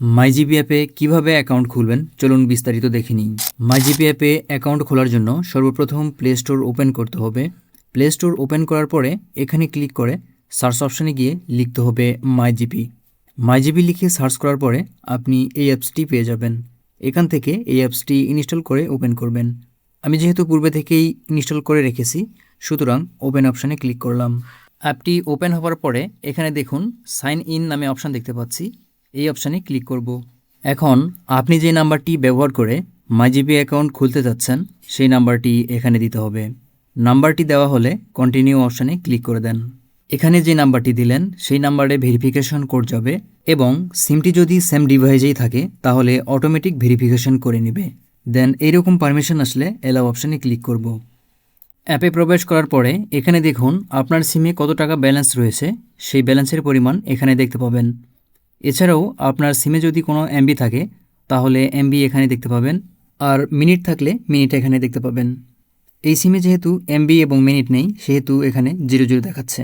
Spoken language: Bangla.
মাইজিপি অ্যাপে কীভাবে অ্যাকাউন্ট খুলবেন চলুন বিস্তারিত দেখে নিই। মাইজিপি অ্যাপে অ্যাকাউন্ট খোলার জন্য সর্বপ্রথম প্লে স্টোর ওপেন করতে হবে। প্লে স্টোর ওপেন করার পরে এখানে ক্লিক করে সার্চ অপশানে গিয়ে লিখতে হবে মাইজিপি। মাইজিপি লিখে সার্চ করার পরে আপনি এই অ্যাপসটি পেয়ে যাবেন। এখান থেকে এই অ্যাপসটি ইনস্টল করে ওপেন করবেন। আমি যেহেতু পূর্বে থেকেই ইনস্টল করে রেখেছি, সুতরাং ওপেন অপশানে ক্লিক করলাম। অ্যাপটি ওপেন হওয়ার পরে এখানে দেখুন সাইন ইন নামে অপশান দেখতে পাচ্ছি, এই অপশানে ক্লিক করব। এখন আপনি যে নাম্বারটি ব্যবহার করে মাইজিপি অ্যাকাউন্ট খুলতে যাচ্ছেন সেই নাম্বারটি এখানে দিতে হবে। নাম্বারটি দেওয়া হলে কন্টিনিউ অপশানে ক্লিক করে দেন। এখানে যে নাম্বারটি দিলেন সেই নাম্বারে ভেরিফিকেশন কোড যাবে এবং সিমটি যদি সেম ডিভাইসেই থাকে তাহলে অটোমেটিক ভেরিফিকেশন করে নেবে। দেন এইরকম পারমিশন আসলে অ্যালাউ অপশানে ক্লিক করব। অ্যাপে প্রবেশ করার পরে এখানে দেখুন আপনার সিমে কত টাকা ব্যালেন্স রয়েছে সেই ব্যালেন্সের পরিমাণ এখানে দেখতে পাবেন। এছাড়াও আপনার সিমে যদি কোনো এমবি থাকে তাহলে এমবি এখানে দেখতে পাবেন, আর মিনিট থাকলে মিনিট এখানে দেখতে পাবেন। এই সিমে যেহেতু এমবি এবং মিনিট নেই সেহেতু এখানে 00 দেখাচ্ছে।